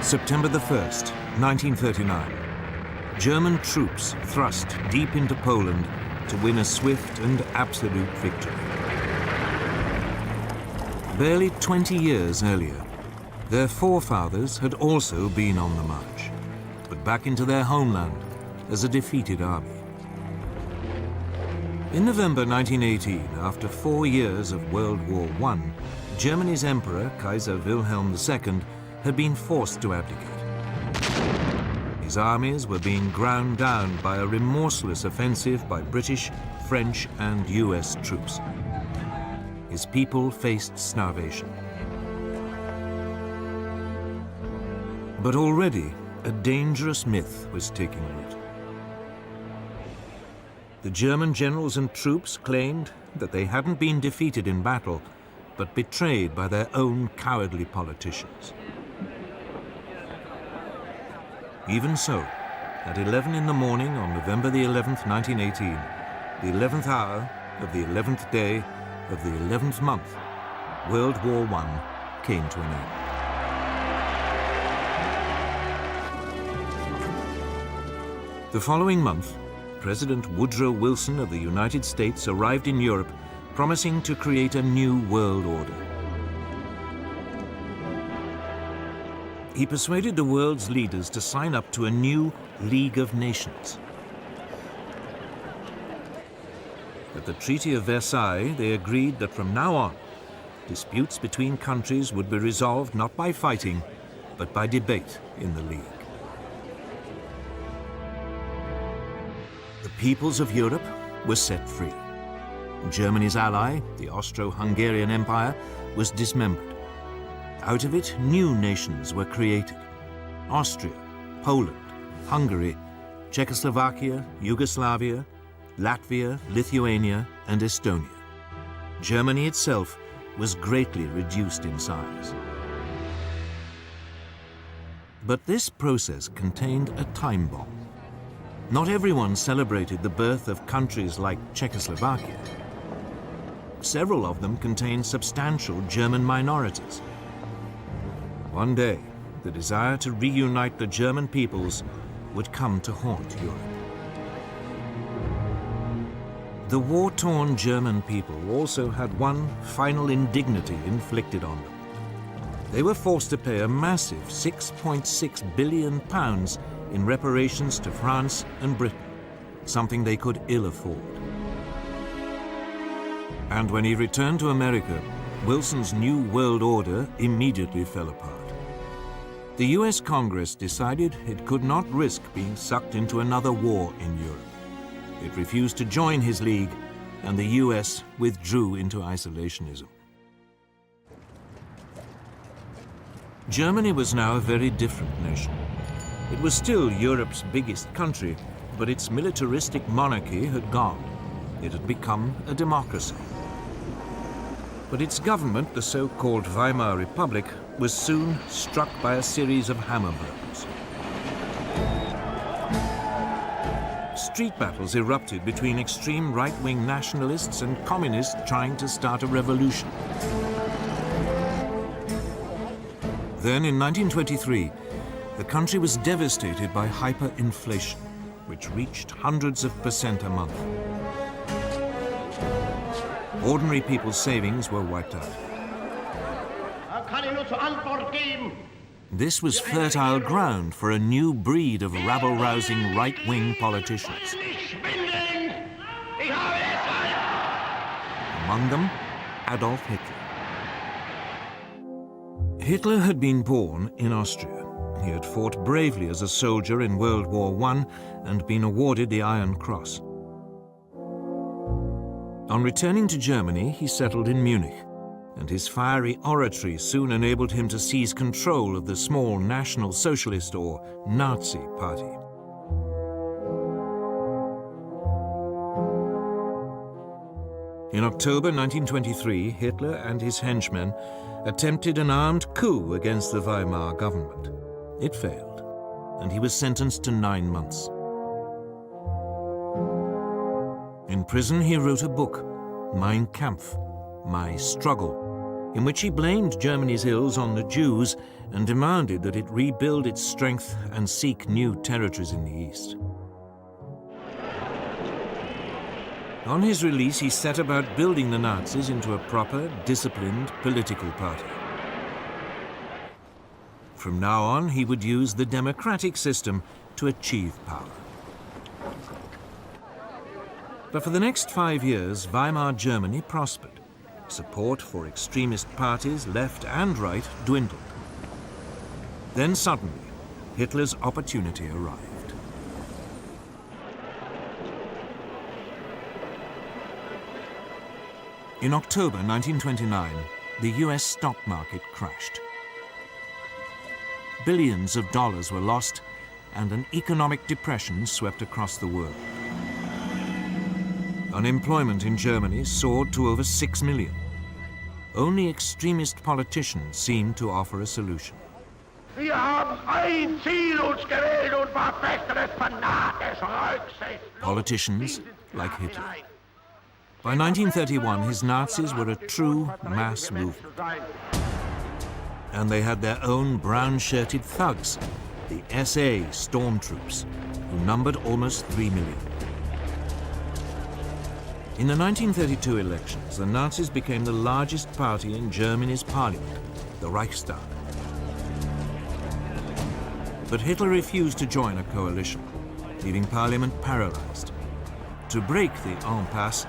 September the 1st, 1939. German troops thrust deep into Poland to win a swift and absolute victory. Barely 20 years earlier, their forefathers had also been on the march, but back into their homeland as a defeated army. In November 1918, after 4 years of World War I, Germany's Emperor, Kaiser Wilhelm II, had been forced to abdicate. His armies were being ground down by a remorseless offensive by British, French, and US troops. His people faced starvation. But already, a dangerous myth was taking root. The German generals and troops claimed that they hadn't been defeated in battle, but betrayed by their own cowardly politicians. Even so, at 11 in the morning on November the 11th, 1918, the 11th hour of the 11th day of the 11th month, World War I came to an end. The following month, President Woodrow Wilson of the United States arrived in Europe, promising to create a new world order. He persuaded the world's leaders to sign up to a new League of Nations. At the Treaty of Versailles, they agreed that from now on, disputes between countries would be resolved not by fighting, but by debate in the League. The peoples of Europe were set free. Germany's ally, the Austro-Hungarian Empire, was dismembered. Out of it, new nations were created: Austria, Poland, Hungary, Czechoslovakia, Yugoslavia, Latvia, Lithuania, and Estonia. Germany itself was greatly reduced in size. But this process contained a time bomb. Not everyone celebrated the birth of countries like Czechoslovakia. Several of them contained substantial German minorities. One day, the desire to reunite the German peoples would come to haunt Europe. The war-torn German people also had one final indignity inflicted on them. They were forced to pay a massive £6.6 billion in reparations to France and Britain, something they could ill afford. And when he returned to America, Wilson's new world order immediately fell apart. The US Congress decided it could not risk being sucked into another war in Europe. It refused to join his league, and the US withdrew into isolationism. Germany was now a very different nation. It was still Europe's biggest country, but its militaristic monarchy had gone. It had become a democracy. But its government, the so-called Weimar Republic, was soon struck by a series of hammer blows. Street battles erupted between extreme right-wing nationalists and communists trying to start a revolution. Then, in 1923, the country was devastated by hyperinflation, which reached hundreds of % a month. Ordinary people's savings were wiped out. This was fertile ground for a new breed of rabble-rousing right-wing politicians. Among them, Adolf Hitler. Hitler had been born in Austria. He had fought bravely as a soldier in World War I and been awarded the Iron Cross. On returning to Germany, he settled in Munich, and his fiery oratory soon enabled him to seize control of the small National Socialist or Nazi Party. In October 1923, Hitler and his henchmen attempted an armed coup against the Weimar government. It failed, and he was sentenced to 9 months. In prison, he wrote a book, Mein Kampf, My Struggle, in which he blamed Germany's ills on the Jews and demanded that it rebuild its strength and seek new territories in the East. On his release, he set about building the Nazis into a proper, disciplined political party. From now on, he would use the democratic system to achieve power. But for the next 5 years, Weimar Germany prospered. Support for extremist parties, left and right, dwindled. Then suddenly, Hitler's opportunity arrived. In October 1929, the US stock market crashed. Billions of dollars were lost, and an economic depression swept across the world. Unemployment in Germany soared to over 6 million. Only extremist politicians seemed to offer a solution. Wir haben ein Ziel uns gewählt und verfechten es fanatisch rücksichtslos. Politicians like Hitler. By 1931, his Nazis were a true mass movement. And they had their own brown-shirted thugs, the SA stormtroops, who numbered almost 3 million. In the 1932 elections, the Nazis became the largest party in Germany's parliament, the Reichstag. But Hitler refused to join a coalition, leaving parliament paralyzed. To break the impasse,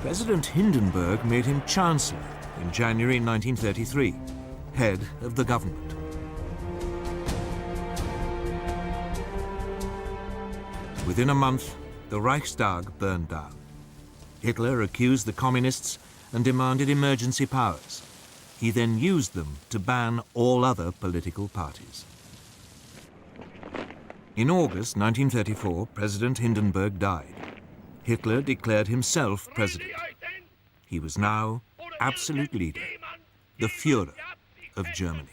President Hindenburg made him chancellor in January 1933, head of the government. Within a month, the Reichstag burned down. Hitler accused the communists and demanded emergency powers. He then used them to ban all other political parties. In August 1934, President Hindenburg died. Hitler declared himself president. He was now absolute leader, the Führer of Germany.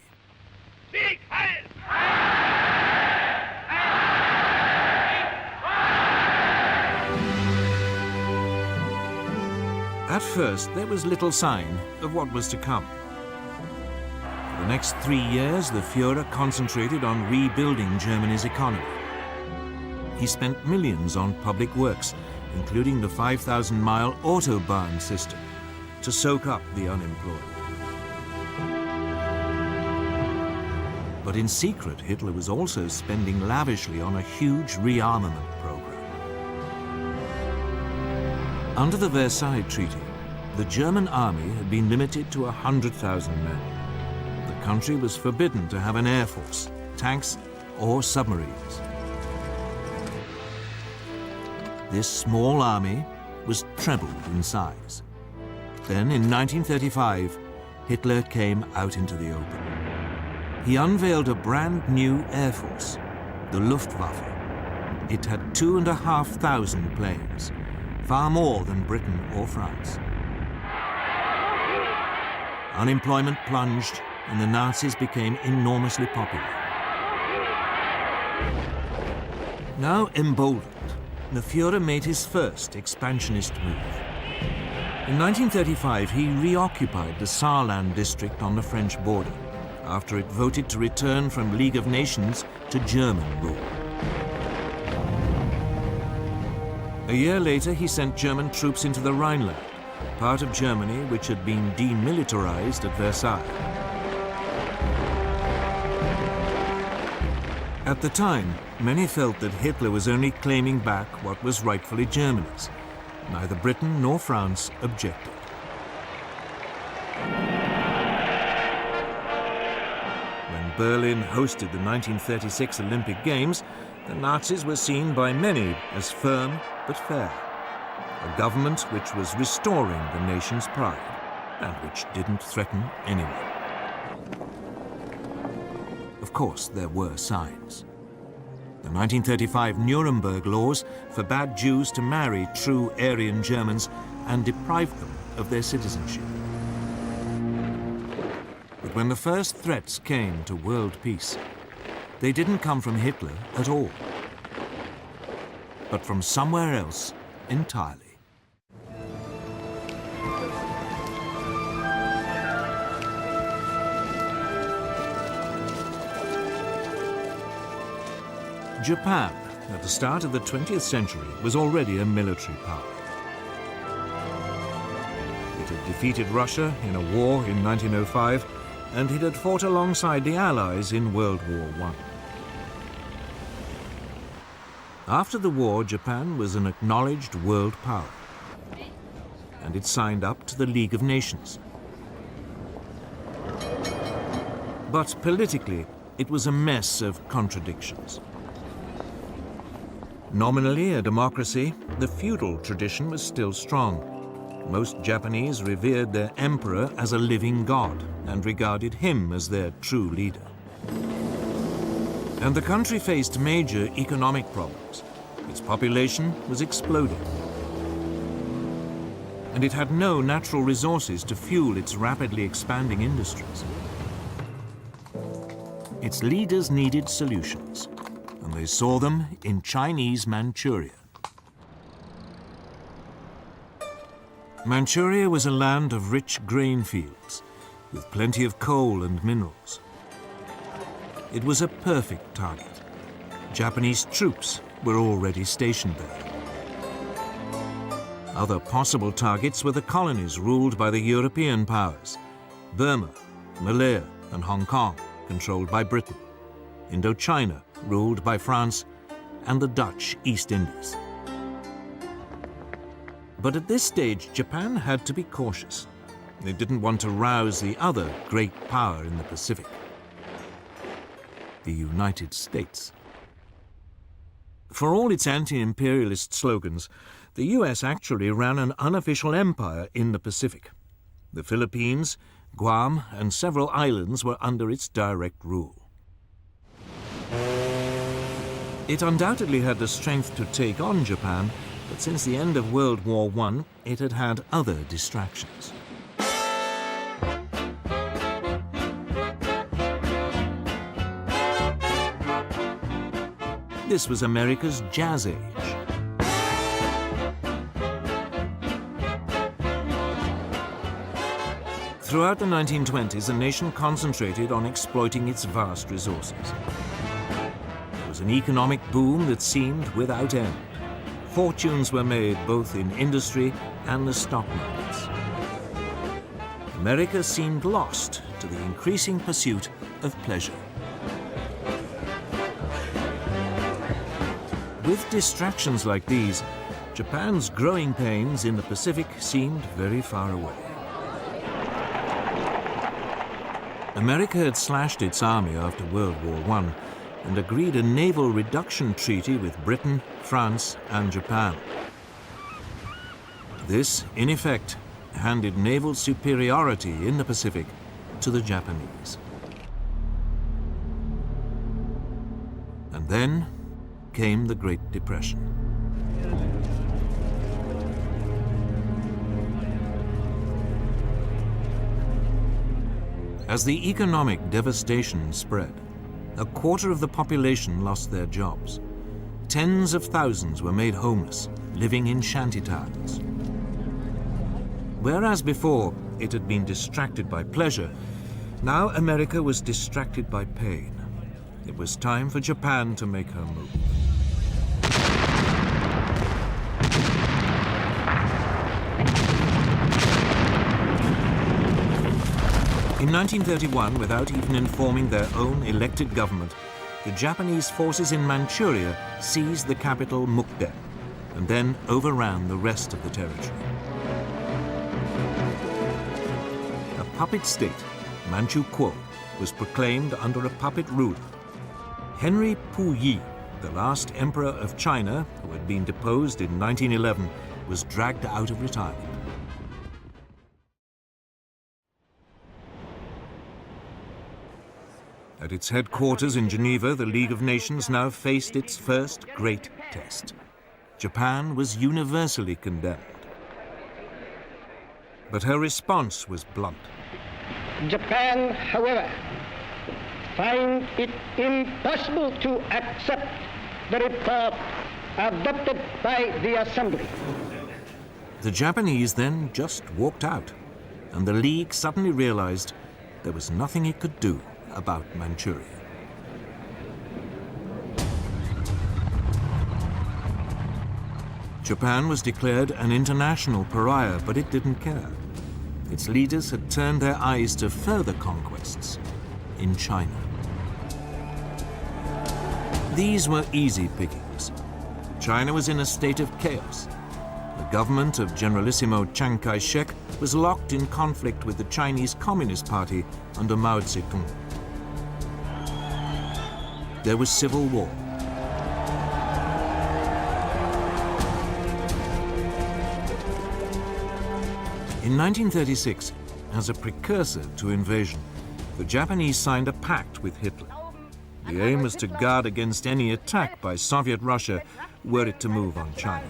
At first, there was little sign of what was to come. For the next 3 years, the Führer concentrated on rebuilding Germany's economy. He spent millions on public works, including the 5,000-mile Autobahn system, to soak up the unemployed. But in secret, Hitler was also spending lavishly on a huge rearmament program. Under the Versailles Treaty, the German army had been limited to 100,000 men. The country was forbidden to have an air force, tanks, or submarines. This small army was trebled in size. Then, in 1935, Hitler came out into the open. He unveiled a brand new air force, the Luftwaffe. It had 2,500 planes, far more than Britain or France. Unemployment plunged, and the Nazis became enormously popular. Now emboldened, the Führer made his first expansionist move. In 1935, he reoccupied the Saarland district on the French border, after it voted to return from League of Nations to German rule. A year later, he sent German troops into the Rhineland, part of Germany which had been demilitarized at Versailles. At the time, many felt that Hitler was only claiming back what was rightfully Germany's. Neither Britain nor France objected. When Berlin hosted the 1936 Olympic Games, the Nazis were seen by many as firm but fair. A government which was restoring the nation's pride and which didn't threaten anyone. Of course, there were signs. The 1935 Nuremberg laws forbade Jews to marry true Aryan Germans and deprived them of their citizenship. But when the first threats came to world peace, they didn't come from Hitler at all, but from somewhere else entirely. Japan, at the start of the 20th century, was already a military power. It had defeated Russia in a war in 1905, and it had fought alongside the Allies in World War I. After the war, Japan was an acknowledged world power, and it signed up to the League of Nations. But politically, it was a mess of contradictions. Nominally a democracy, the feudal tradition was still strong. Most Japanese revered their emperor as a living god and regarded him as their true leader. And the country faced major economic problems. Its population was exploding. And it had no natural resources to fuel its rapidly expanding industries. Its leaders needed solutions, and they saw them in Chinese Manchuria. Manchuria was a land of rich grain fields, with plenty of coal and minerals. It was a perfect target. Japanese troops were already stationed there. Other possible targets were the colonies ruled by the European powers: Burma, Malaya, and Hong Kong, controlled by Britain, Indochina, ruled by France, and the Dutch East Indies. But at this stage, Japan had to be cautious. They didn't want to rouse the other great power in the Pacific, the United States. For all its anti-imperialist slogans, the US actually ran an unofficial empire in the Pacific. The Philippines, Guam, and several islands were under its direct rule. It undoubtedly had the strength to take on Japan, but since the end of World War I, it had had other distractions. This was America's Jazz Age. Throughout the 1920s, the nation concentrated on exploiting its vast resources. It was an economic boom that seemed without end. Fortunes were made both in industry and the stock markets. America seemed lost to the increasing pursuit of pleasure. With distractions like these, Japan's growing pains in the Pacific seemed very far away. America had slashed its army after World War I and agreed a naval reduction treaty with Britain, France, and Japan. This, in effect, handed naval superiority in the Pacific to the Japanese. And then came the Great Depression. As the economic devastation spread, a quarter of the population lost their jobs. Tens of thousands were made homeless, living in shantytowns. Whereas before it had been distracted by pleasure, now America was distracted by pain. It was time for Japan to make her move. In 1931, without even informing their own elected government, the Japanese forces in Manchuria seized the capital Mukden and then overran the rest of the territory. A puppet state, Manchukuo, was proclaimed under a puppet ruler. Henry Puyi, the last emperor of China, who had been deposed in 1911, was dragged out of retirement. At its headquarters in Geneva, the League of Nations now faced its first great test. Japan was universally condemned. But her response was blunt. Japan, however, finds it impossible to accept the report adopted by the Assembly. The Japanese then just walked out, and the League suddenly realized there was nothing it could do about Manchuria. Japan was declared an international pariah, but it didn't care. Its leaders had turned their eyes to further conquests in China. These were easy pickings. China was in a state of chaos. The government of Generalissimo Chiang Kai-shek was locked in conflict with the Chinese Communist Party under Mao Zedong. There was civil war. In 1936, as a precursor to invasion, the Japanese signed a pact with Hitler. The aim was to guard against any attack by Soviet Russia were it to move on China.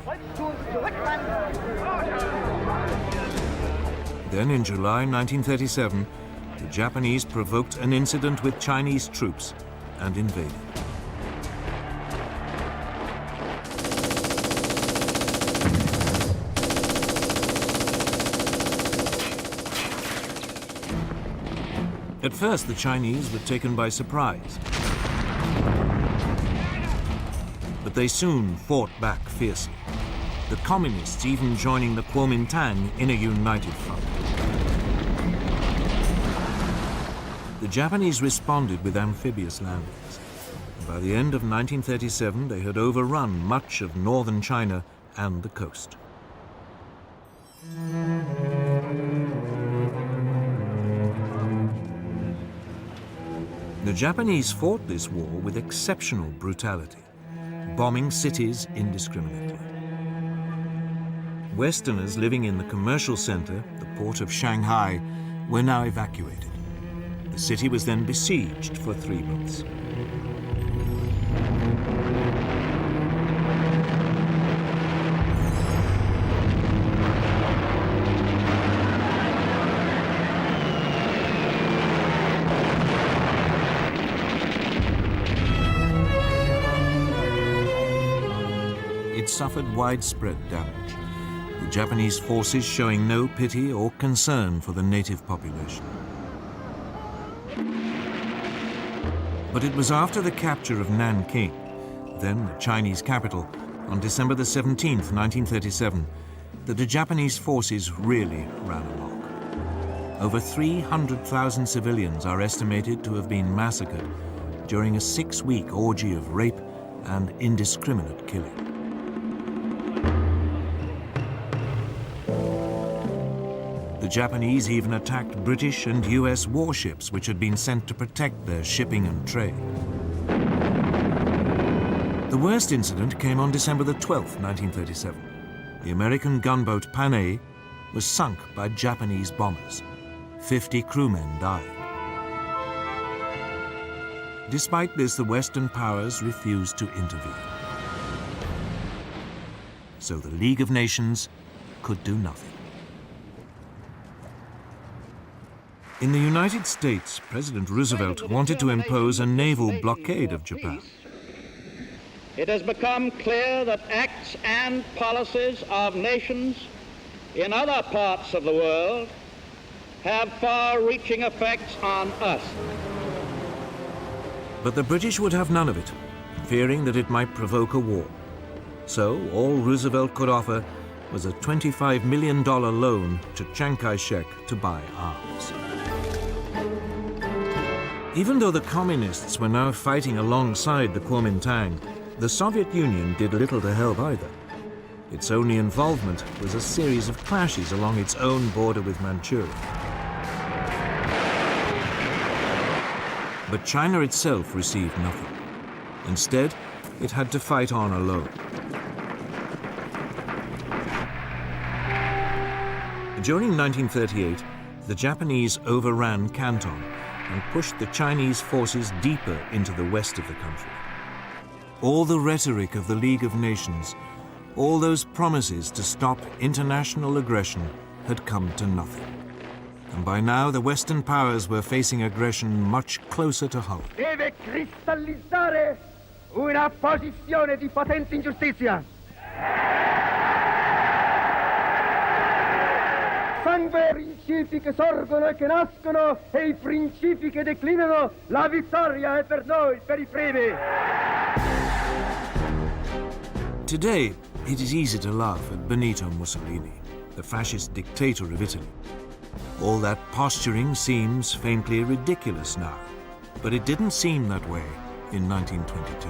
Then in July 1937, the Japanese provoked an incident with Chinese troops and invaded. At first, the Chinese were taken by surprise. But they soon fought back fiercely, the communists even joining the Kuomintang in a united front. The Japanese responded with amphibious landings. By the end of 1937, they had overrun much of northern China and the coast. The Japanese fought this war with exceptional brutality, bombing cities indiscriminately. Westerners living in the commercial center, the port of Shanghai, were now evacuated. The city was then besieged for 3 months. It suffered widespread damage, the Japanese forces showing no pity or concern for the native population. But it was after the capture of Nanking, then the Chinese capital, on December the 17th, 1937, that the Japanese forces really ran amok. Over 300,000 civilians are estimated to have been massacred during a 6-week orgy of rape and indiscriminate killing. The Japanese even attacked British and US warships which had been sent to protect their shipping and trade. The worst incident came on December the 12th, 1937. The American gunboat Panay was sunk by Japanese bombers. 50 crewmen died. Despite this, the Western powers refused to intervene. So the League of Nations could do nothing. In the United States, President Roosevelt wanted to impose a naval blockade of Japan. It has become clear that acts and policies of nations in other parts of the world have far-reaching effects on us. But the British would have none of it, fearing that it might provoke a war. So all Roosevelt could offer was a $25 million loan to Chiang Kai-shek to buy arms. Even though the communists were now fighting alongside the Kuomintang, the Soviet Union did little to help either. Its only involvement was a series of clashes along its own border with Manchuria. But China itself received nothing. Instead, it had to fight on alone. During 1938, the Japanese overran Canton and pushed the Chinese forces deeper into the west of the country. All the rhetoric of the League of Nations, all those promises to stop international aggression had come to nothing. And by now, the Western powers were facing aggression much closer to home. Deve cristallizzare una posizione di potente ingiustizia. Sangue i principi che sorgono e che nascono e i principi che declinano, la vittoria è per noi, per I primi. Today, It is easy to laugh at Benito Mussolini, the fascist dictator of Italy. All that posturing seems faintly ridiculous now, but it didn't seem that way in 1922.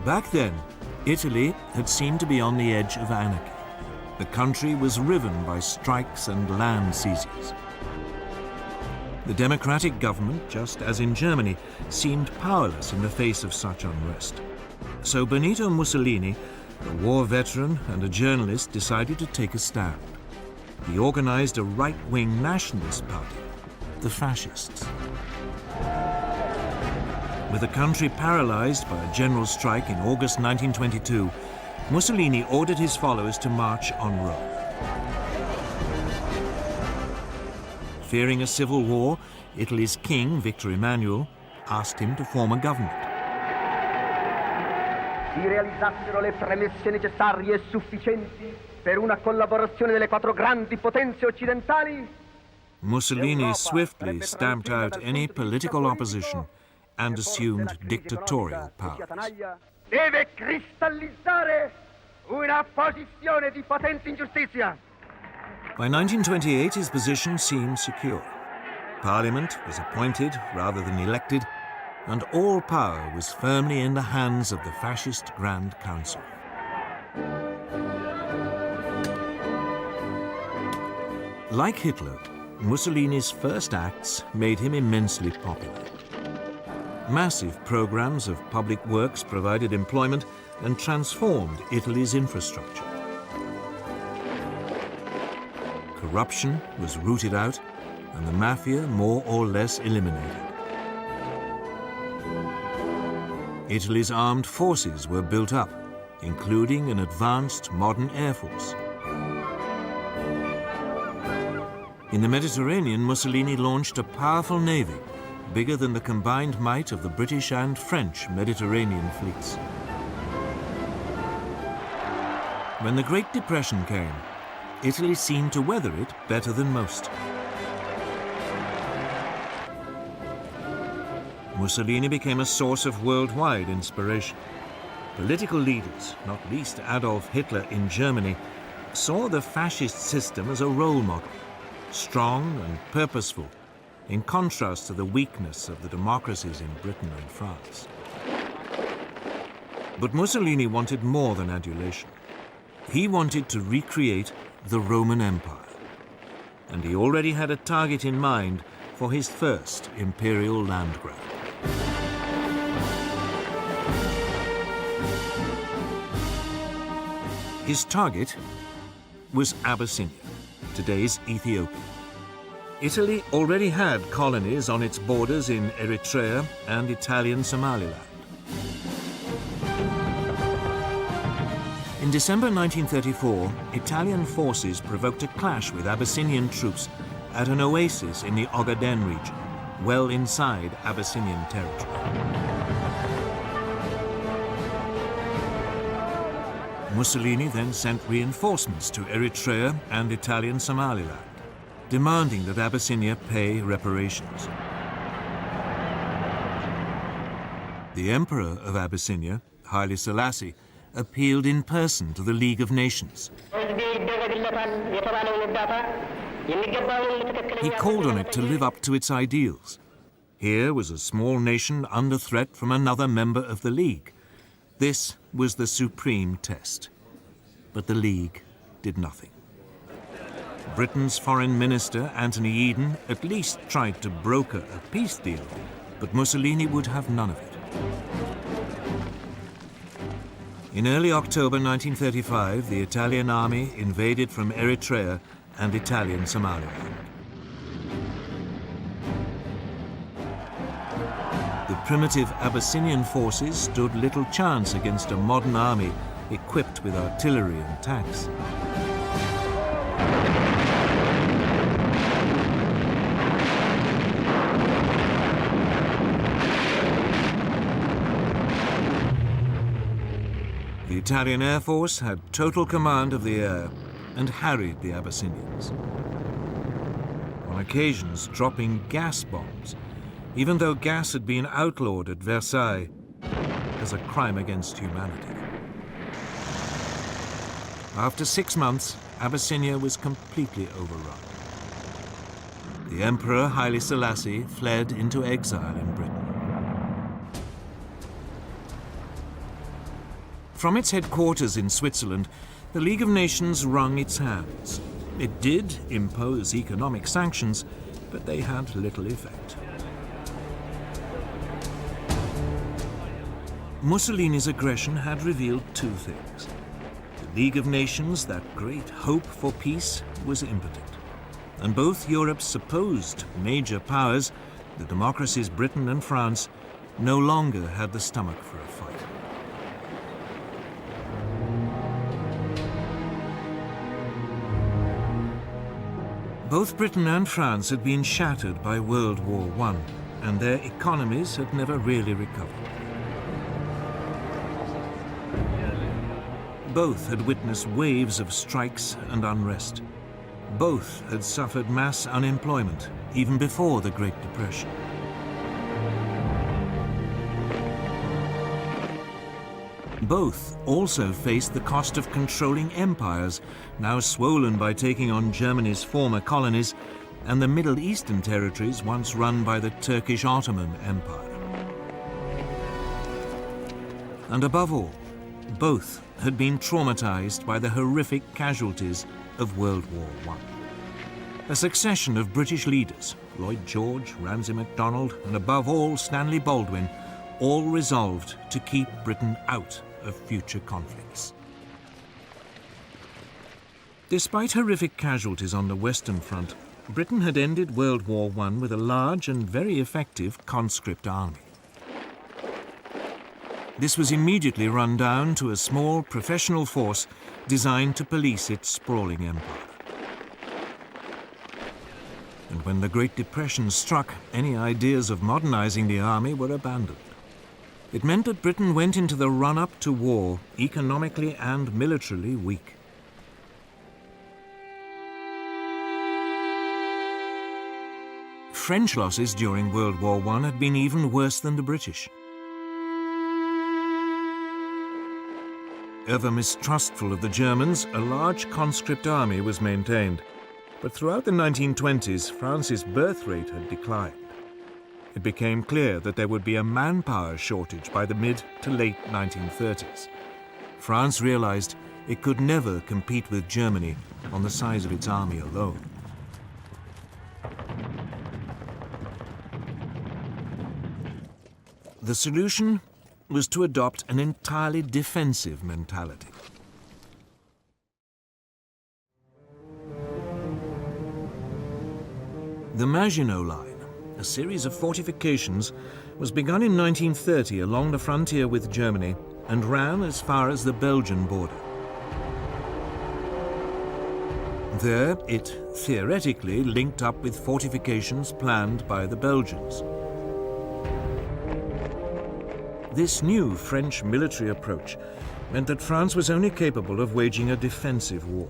Back then, Italy had seemed to be on the edge of anarchy. The country was riven by strikes and land seizures. The democratic government, just as in Germany, seemed powerless in the face of such unrest. So Benito Mussolini, a war veteran and a journalist, decided to take a stand. He organized a right-wing nationalist party, the Fascists. With the country paralyzed by a general strike in August 1922, Mussolini ordered his followers to march on Rome. Fearing a civil war, Italy's king, Victor Emmanuel, asked him to form a government. Si realizzassero le premesse necessarie e sufficienti per una collaborazione delle quattro grandi potenze occidentali, Mussolini swiftly stamped out any political opposition and assumed dictatorial powers. deve cristallizzare una posizione di potente ingiustizia. By 1928, his position seemed secure. Parliament was appointed rather than elected, and all power was firmly in the hands of the fascist Grand Council. Like Hitler, Mussolini's first acts made him immensely popular. Massive programs of public works provided employment and transformed Italy's infrastructure. Corruption was rooted out and the mafia more or less eliminated. Italy's armed forces were built up, including an advanced modern air force. In the Mediterranean, Mussolini launched a powerful navy, bigger than the combined might of the British and French Mediterranean fleets. When the Great Depression came, Italy seemed to weather it better than most. Mussolini became a source of worldwide inspiration. Political leaders, not least Adolf Hitler in Germany, saw the fascist system as a role model, strong and purposeful, in contrast to the weakness of the democracies in Britain and France. But Mussolini wanted more than adulation. He wanted to recreate the Roman Empire, and he already had a target in mind for his first imperial land grab. His target was Abyssinia, today's Ethiopia. Italy already had colonies on its borders in Eritrea and Italian Somaliland. In December 1934, Italian forces provoked a clash with Abyssinian troops at an oasis in the Ogaden region, well inside Abyssinian territory. Mussolini then sent reinforcements to Eritrea and Italian Somaliland, demanding that Abyssinia pay reparations. The Emperor of Abyssinia, Haile Selassie, appealed in person to the League of Nations. He called on it to live up to its ideals. Here was a small nation under threat from another member of the League. This was the supreme test. But the League did nothing. Britain's Foreign Minister, Anthony Eden, at least tried to broker a peace deal, but Mussolini would have none of it. In early October 1935, the Italian army invaded from Eritrea and Italian Somaliland. The primitive Abyssinian forces stood little chance against a modern army equipped with artillery and tanks. The Italian Air Force had total command of the air and harried the Abyssinians, on occasions dropping gas bombs, even though gas had been outlawed at Versailles. as a crime against humanity. After 6 months, Abyssinia was completely overrun. The Emperor Haile Selassie fled into exile in Britain. From its headquarters in Switzerland, the League of Nations wrung its hands. It did impose economic sanctions, but they had little effect. Mussolini's aggression had revealed two things. The League of Nations, that great hope for peace, was impotent. And both Europe's supposed major powers, the democracies Britain and France, no longer had the stomach for a fight. Both Britain and France had been shattered by World War I, and their economies had never really recovered. Both had witnessed waves of strikes and unrest. Both had suffered mass unemployment, even before the Great Depression. Both also faced the cost of controlling empires, now swollen by taking on Germany's former colonies and the Middle Eastern territories once run by the Turkish Ottoman Empire. And above all, both had been traumatized by the horrific casualties of World War I. A succession of British leaders, Lloyd George, Ramsay MacDonald, and above all Stanley Baldwin, all resolved to keep Britain out of future conflicts. Despite horrific casualties on the Western Front, Britain had ended World War I with a large and very effective conscript army. This was immediately run down to a small professional force designed to police its sprawling empire. And when the Great Depression struck, any ideas of modernizing the army were abandoned. It meant that Britain went into the run-up to war economically and militarily weak. French losses during World War I had been even worse than the British. Ever mistrustful of the Germans, a large conscript army was maintained. But throughout the 1920s, France's birth rate had declined. It became clear that there would be a manpower shortage by the mid to late 1930s. France realized it could never compete with Germany on the size of its army alone. The solution was to adopt an entirely defensive mentality. The Maginot Line, a series of fortifications, was begun in 1930 along the frontier with Germany and ran as far as the Belgian border. There, it theoretically linked up with fortifications planned by the Belgians. This new French military approach meant that France was only capable of waging a defensive war.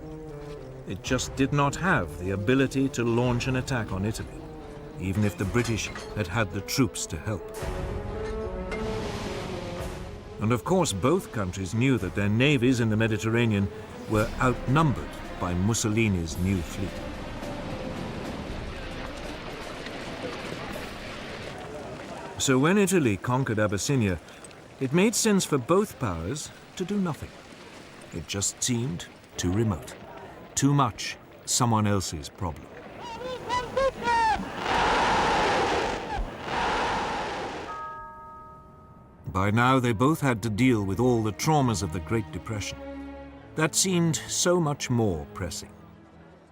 It just did not have the ability to launch an attack on Italy, even if the British had had the troops to help. And of course, both countries knew that their navies in the Mediterranean were outnumbered by Mussolini's new fleet. So when Italy conquered Abyssinia, it made sense for both powers to do nothing. It just seemed too remote, too much someone else's problem. By now, they both had to deal with all the traumas of the Great Depression. That seemed so much more pressing.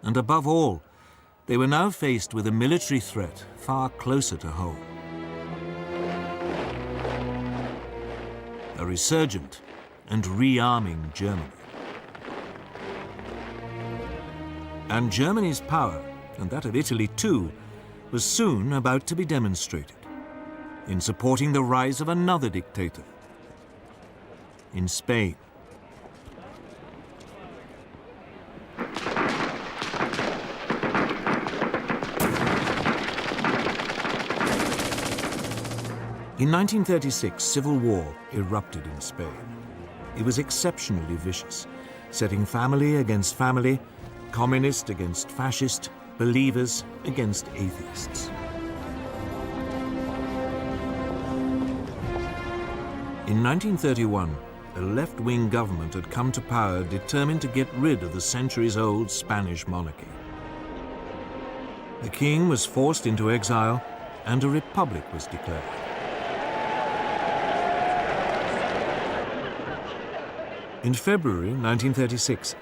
And above all, they were now faced with a military threat far closer to home. A resurgent and rearming Germany. And Germany's power, and that of Italy too, was soon about to be demonstrated in supporting the rise of another dictator in Spain. In 1936, civil war erupted in Spain. It was exceptionally vicious, setting family against family, communist against fascist, believers against atheists. In 1931, a left-wing government had come to power determined to get rid of the centuries-old Spanish monarchy. The king was forced into exile and a republic was declared. In February 1936,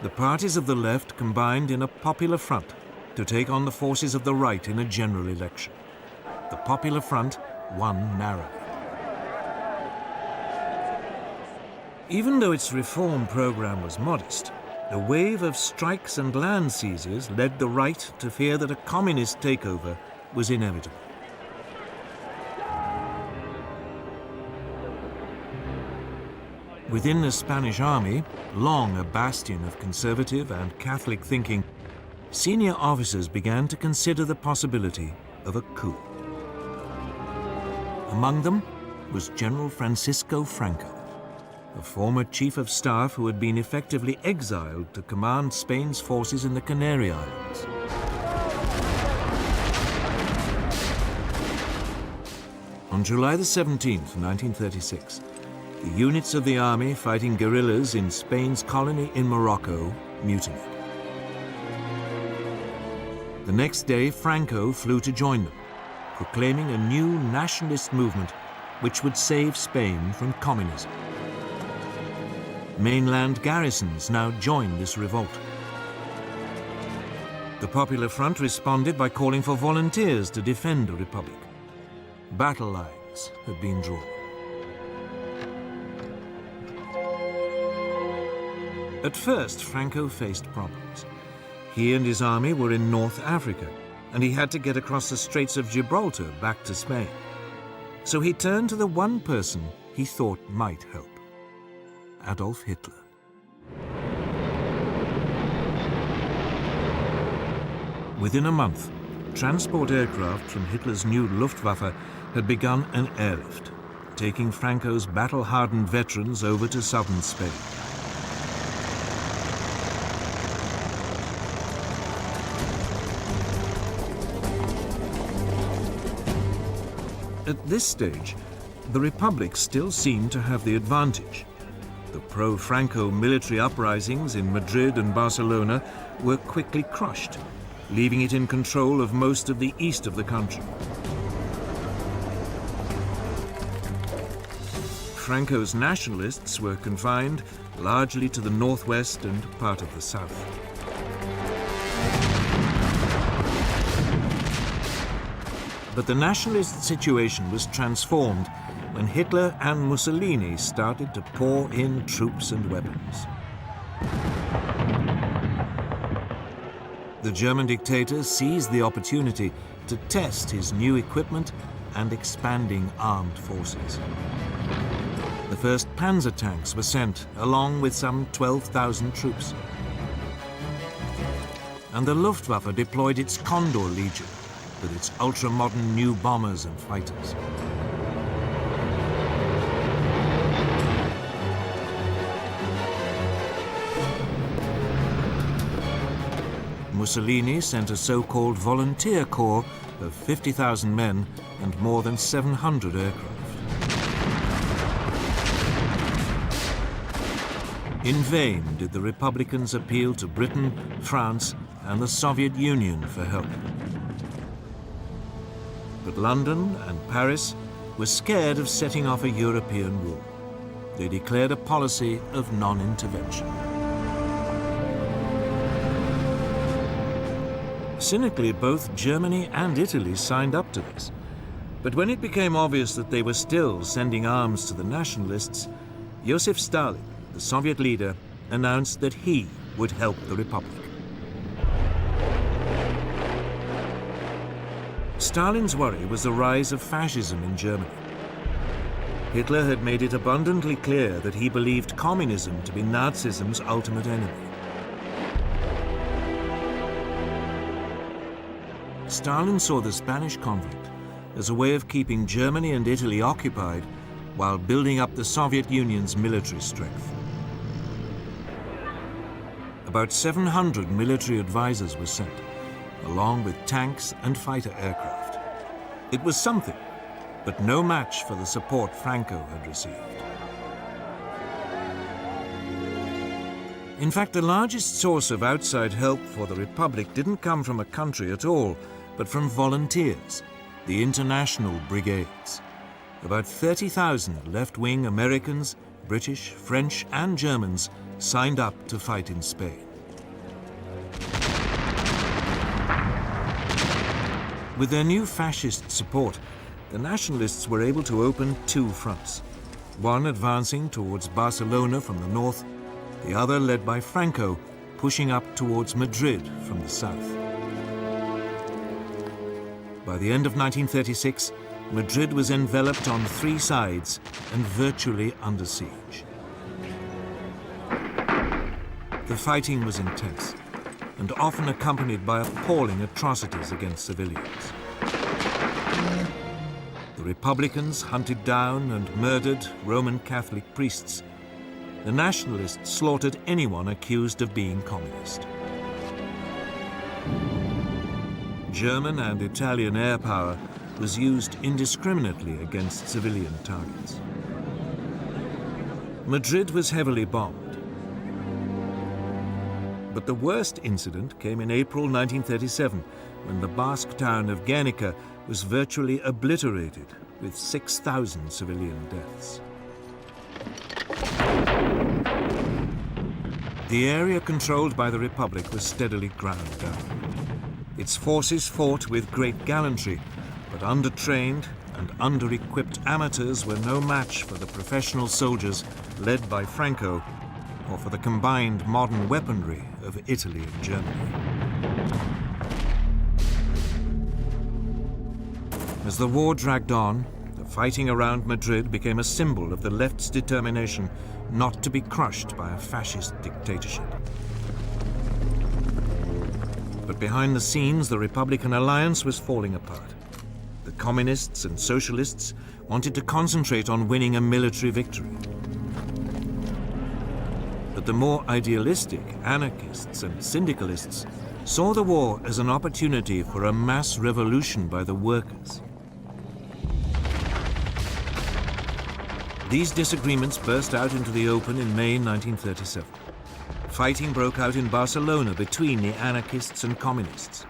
the parties of the left combined in a popular front to take on the forces of the right in a general election. The Popular Front won narrowly. Even though its reform program was modest, a wave of strikes and land seizures led the right to fear that a communist takeover was inevitable. Within the Spanish army, long a bastion of conservative and Catholic thinking, senior officers began to consider the possibility of a coup. Among them was General Francisco Franco, a former chief of staff who had been effectively exiled to command Spain's forces in the Canary Islands. On July the 17th, 1936, the units of the army fighting guerrillas in Spain's colony in Morocco mutinied. The next day, Franco flew to join them, proclaiming a new nationalist movement which would save Spain from communism. Mainland garrisons now joined this revolt. The Popular Front responded by calling for volunteers to defend the Republic. Battle lines had been drawn. At first, Franco faced problems. He and his army were in North Africa, and he had to get across the Straits of Gibraltar back to Spain. So he turned to the one person he thought might help: Adolf Hitler. Within a month, transport aircraft from Hitler's new Luftwaffe had begun an airlift, taking Franco's battle-hardened veterans over to southern Spain. At this stage, the Republic still seemed to have the advantage. The pro-Franco military uprisings in Madrid and Barcelona were quickly crushed, leaving it in control of most of the east of the country. Franco's nationalists were confined largely to the northwest and part of the south. But the nationalist situation was transformed when Hitler and Mussolini started to pour in troops and weapons. The German dictator seized the opportunity to test his new equipment and expanding armed forces. The first panzer tanks were sent, along with some 12,000 troops. And the Luftwaffe deployed its Condor Legion, with its ultra-modern new bombers and fighters. Mussolini sent a so-called volunteer corps of 50,000 men and more than 700 aircraft. In vain did the Republicans appeal to Britain, France, and the Soviet Union for help. But London and Paris were scared of setting off a European war. They declared a policy of non-intervention. Cynically, both Germany and Italy signed up to this. But when it became obvious that they were still sending arms to the nationalists, Joseph Stalin, the Soviet leader, announced that he would help the Republic. Stalin's worry was the rise of fascism in Germany. Hitler had made it abundantly clear that he believed communism to be Nazism's ultimate enemy. Stalin saw the Spanish conflict as a way of keeping Germany and Italy occupied while building up the Soviet Union's military strength. About 700 military advisors were sent, along with tanks and fighter aircraft. It was something, but no match for the support Franco had received. In fact, the largest source of outside help for the Republic didn't come from a country at all, but from volunteers, the international brigades. About 30,000 left-wing Americans, British, French, and Germans signed up to fight in Spain. With their new fascist support, the nationalists were able to open two fronts, one advancing towards Barcelona from the north, the other led by Franco, pushing up towards Madrid from the south. By the end of 1936, Madrid was enveloped on three sides and virtually under siege. The fighting was intense and often accompanied by appalling atrocities against civilians. The Republicans hunted down and murdered Roman Catholic priests. The nationalists slaughtered anyone accused of being communist. German and Italian air power was used indiscriminately against civilian targets. Madrid was heavily bombed. But the worst incident came in April 1937, when the Basque town of Guernica was virtually obliterated, with 6,000 civilian deaths. The area controlled by the Republic was steadily ground down. Its forces fought with great gallantry, but undertrained and under-equipped amateurs were no match for the professional soldiers led by Franco, or for the combined modern weaponry of Italy and Germany. As the war dragged on, the fighting around Madrid became a symbol of the left's determination not to be crushed by a fascist dictatorship. But behind the scenes, the Republican alliance was falling apart. The communists and socialists wanted to concentrate on winning a military victory. But the more idealistic anarchists and syndicalists saw the war as an opportunity for a mass revolution by the workers. These disagreements burst out into the open in May 1937. Fighting broke out in Barcelona between the anarchists and communists.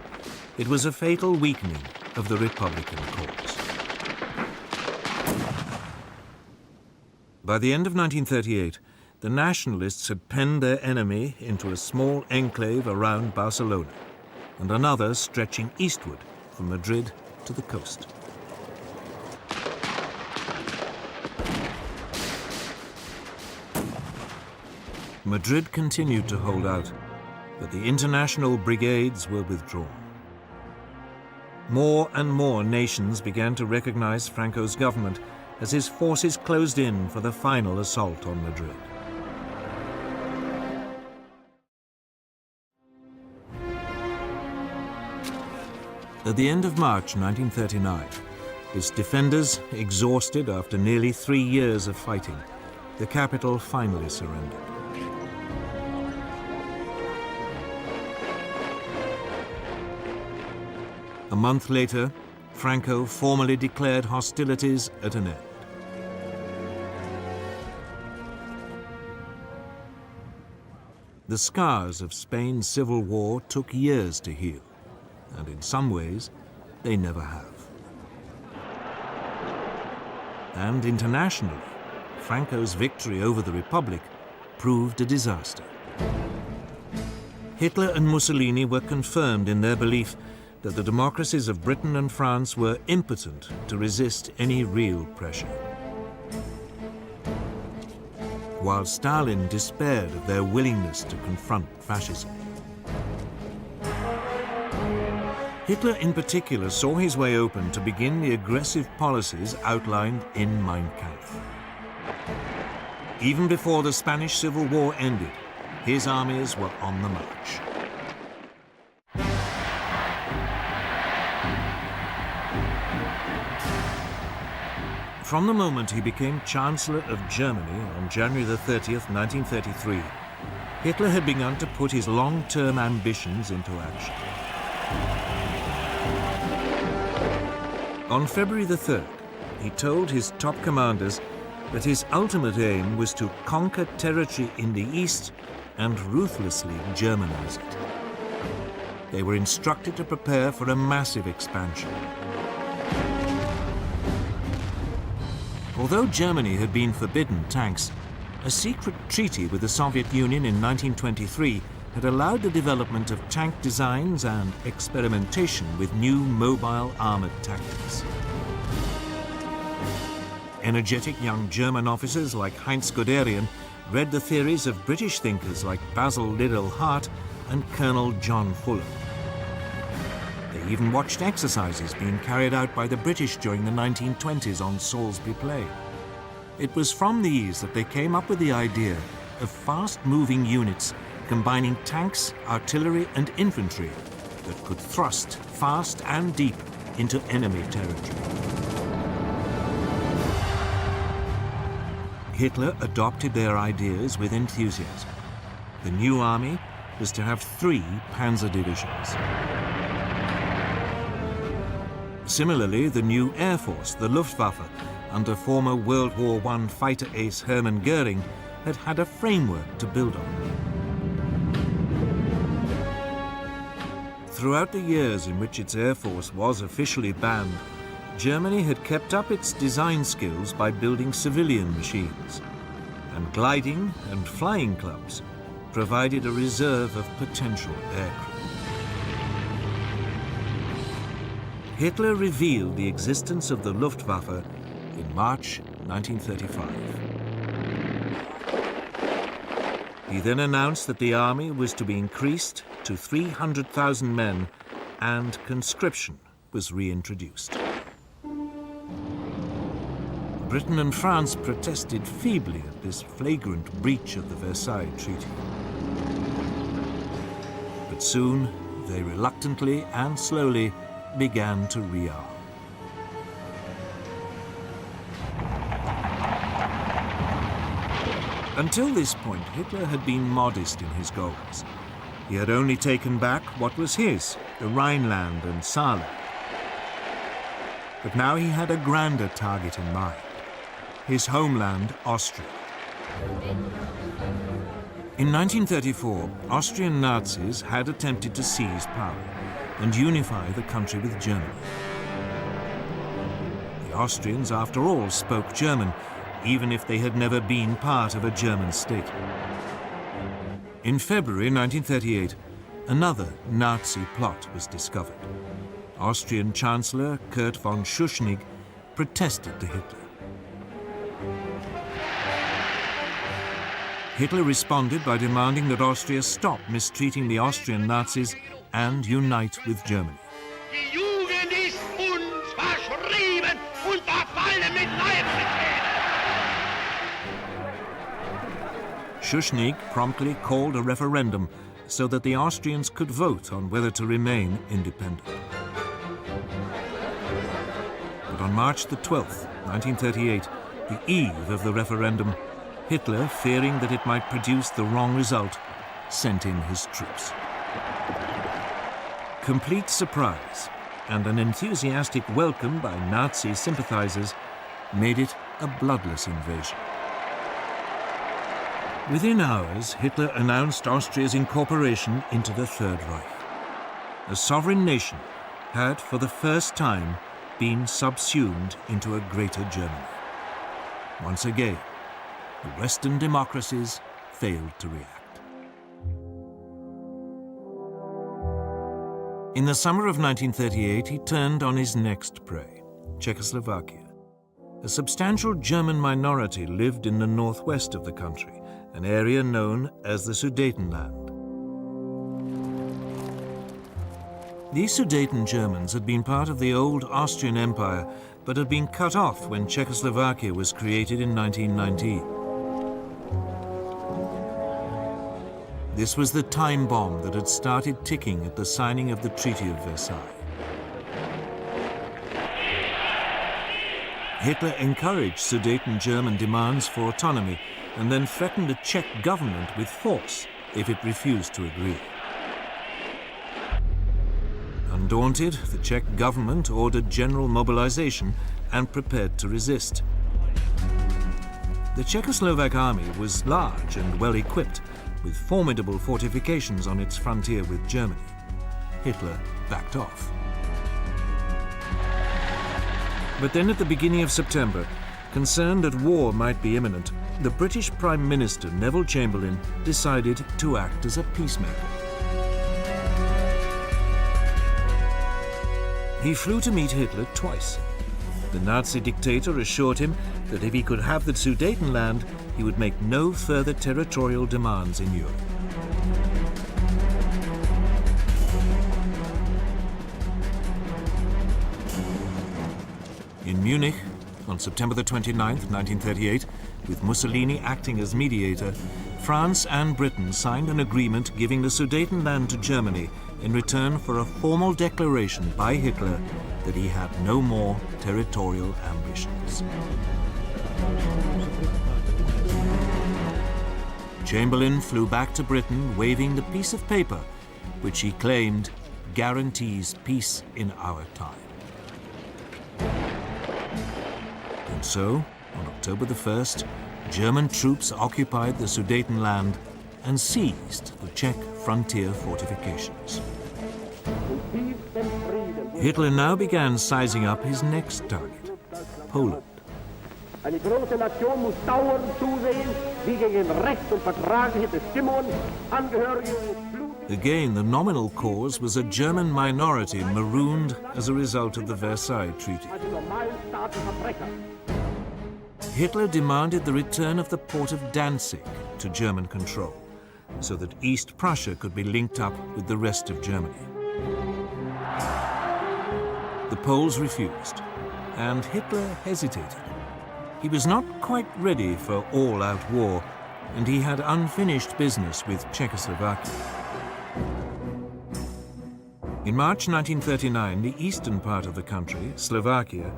It was a fatal weakening of the Republican cause. By the end of 1938, the nationalists had penned their enemy into a small enclave around Barcelona, and another stretching eastward from Madrid to the coast. Madrid continued to hold out, but the international brigades were withdrawn. More and more nations began to recognize Franco's government as his forces closed in for the final assault on Madrid. At the end of March 1939, its defenders, exhausted after nearly 3 years of fighting, the capital finally surrendered. A month later, Franco formally declared hostilities at an end. The scars of Spain's civil war took years to heal, and in some ways, they never have. And internationally, Franco's victory over the Republic proved a disaster. Hitler and Mussolini were confirmed in their belief that the democracies of Britain and France were impotent to resist any real pressure. While Stalin despaired of their willingness to confront fascism. Hitler in particular saw his way open to begin the aggressive policies outlined in Mein Kampf. Even before the Spanish Civil War ended, his armies were on the march. From the moment he became Chancellor of Germany on January the 30th, 1933, Hitler had begun to put his long-term ambitions into action. On February the 3rd, he told his top commanders that his ultimate aim was to conquer territory in the east and ruthlessly Germanize it. They were instructed to prepare for a massive expansion. Although Germany had been forbidden tanks, a secret treaty with the Soviet Union in 1923 had allowed the development of tank designs and experimentation with new mobile armored tactics. Energetic young German officers like Heinz Guderian read the theories of British thinkers like Basil Liddell Hart and Colonel John Fuller. They even watched exercises being carried out by the British during the 1920s on Salisbury Plain. It was from these that they came up with the idea of fast-moving units combining tanks, artillery and infantry that could thrust fast and deep into enemy territory. Hitler adopted their ideas with enthusiasm. The new army was to have 3 panzer divisions. Similarly, the new Air Force, the Luftwaffe, under former World War I fighter ace Hermann Goering, had had a framework to build on. Throughout the years in which its Air Force was officially banned, Germany had kept up its design skills by building civilian machines, and gliding and flying clubs provided a reserve of potential aircraft. Hitler revealed the existence of the Luftwaffe in March 1935. He then announced that the army was to be increased to 300,000 men and conscription was reintroduced. Britain and France protested feebly at this flagrant breach of the Versailles Treaty. But soon, they reluctantly and slowly began to rearm. Until this point, Hitler had been modest in his goals. He had only taken back what was his, the Rhineland and Saarland. But now he had a grander target in mind, his homeland, Austria. In 1934, Austrian Nazis had attempted to seize power and unify the country with Germany. The Austrians, after all, spoke German, even if they had never been part of a German state. In February 1938, another Nazi plot was discovered. Austrian Chancellor Kurt von Schuschnigg protested to Hitler. Hitler responded by demanding that Austria stop mistreating the Austrian Nazis and unite with Germany. Die Jugend ist uns verschrieben und verfallen mit Leibesgeschehen. Schuschnigg promptly called a referendum so that the Austrians could vote on whether to remain independent. But on March the 12th, 1938, the eve of the referendum, Hitler, fearing that it might produce the wrong result, sent in his troops. Complete surprise and an enthusiastic welcome by Nazi sympathizers made it a bloodless invasion. Within hours, Hitler announced Austria's incorporation into the Third Reich. A sovereign nation had, for the first time, been subsumed into a greater Germany. Once again, the Western democracies failed to react. In the summer of 1938, he turned on his next prey, Czechoslovakia. A substantial German minority lived in the northwest of the country, an area known as the Sudetenland. These Sudeten Germans had been part of the old Austrian Empire, but had been cut off when Czechoslovakia was created in 1919. This was the time bomb that had started ticking at the signing of the Treaty of Versailles. Hitler encouraged Sudeten German demands for autonomy and then threatened the Czech government with force if it refused to agree. Undaunted, the Czech government ordered general mobilization and prepared to resist. The Czechoslovak army was large and well equipped, with formidable fortifications on its frontier with Germany. Hitler backed off. But then at the beginning of September, concerned that war might be imminent, the British Prime Minister Neville Chamberlain decided to act as a peacemaker. He flew to meet Hitler twice. The Nazi dictator assured him that if he could have the Sudetenland, he would make no further territorial demands in Europe. In Munich, on September the 29th, 1938, with Mussolini acting as mediator, France and Britain signed an agreement giving the Sudetenland to Germany in return for a formal declaration by Hitler that he had no more territorial ambitions. Chamberlain flew back to Britain waving the piece of paper which he claimed guarantees peace in our time. And so, on October the 1st, German troops occupied the Sudetenland and seized the Czech frontier fortifications. Hitler now began sizing up his next target, Poland. Eine große Nation muss dauernd zusehen, wie gegen Recht und vertragliche Bestimmungen Angehörige des Blutes. Again, the nominal cause was a German minority marooned as a result of the Versailles Treaty. Hitler demanded the return of the port of Danzig to German control, so that East Prussia could be linked up with the rest of Germany. The Poles refused, and Hitler hesitated. He was not quite ready for all-out war, and he had unfinished business with Czechoslovakia. In March 1939, the eastern part of the country, Slovakia,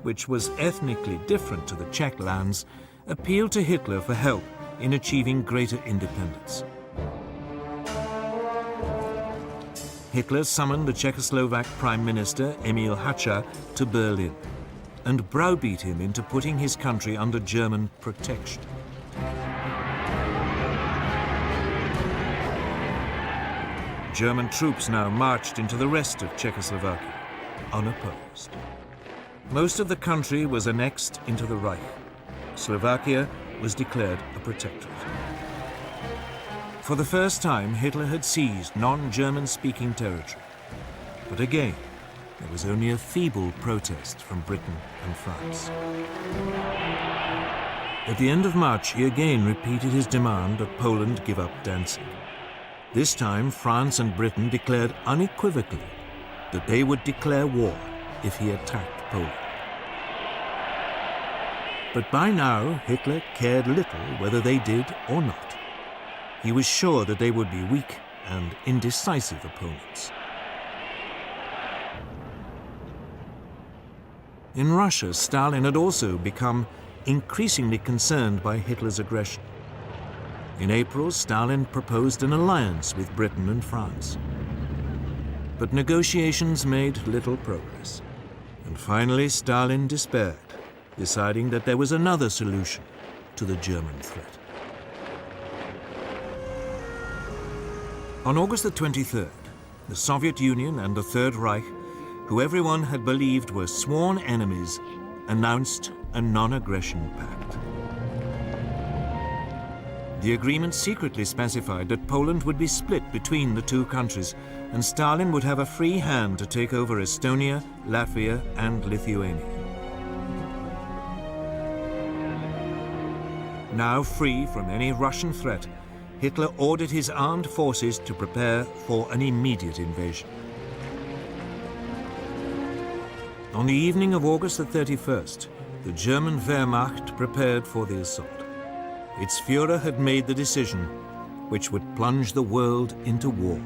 which was ethnically different to the Czech lands, appealed to Hitler for help in achieving greater independence. Hitler summoned the Czechoslovak Prime Minister Emil Hácha to Berlin and browbeat him into putting his country under German protection. German troops now marched into the rest of Czechoslovakia, unopposed. Most of the country was annexed into the Reich. Slovakia was declared a protectorate. For the first time, Hitler had seized non-German-speaking territory. But again, there was only a feeble protest from Britain and France. At the end of March, he again repeated his demand that Poland give up Danzig. This time, France and Britain declared unequivocally that they would declare war if he attacked Poland. But by now, Hitler cared little whether they did or not. He was sure that they would be weak and indecisive opponents. In Russia, Stalin had also become increasingly concerned by Hitler's aggression. In April, Stalin proposed an alliance with Britain and France. But negotiations made little progress. And finally, Stalin despaired, deciding that there was another solution to the German threat. On August the 23rd, the Soviet Union and the Third Reich, who everyone had believed were sworn enemies, announced a non-aggression pact. The agreement secretly specified that Poland would be split between the two countries, and Stalin would have a free hand to take over Estonia, Latvia, and Lithuania. Now free from any Russian threat, Hitler ordered his armed forces to prepare for an immediate invasion. On the evening of August the 31st, the German Wehrmacht prepared for the assault. Its Führer had made the decision which would plunge the world into war.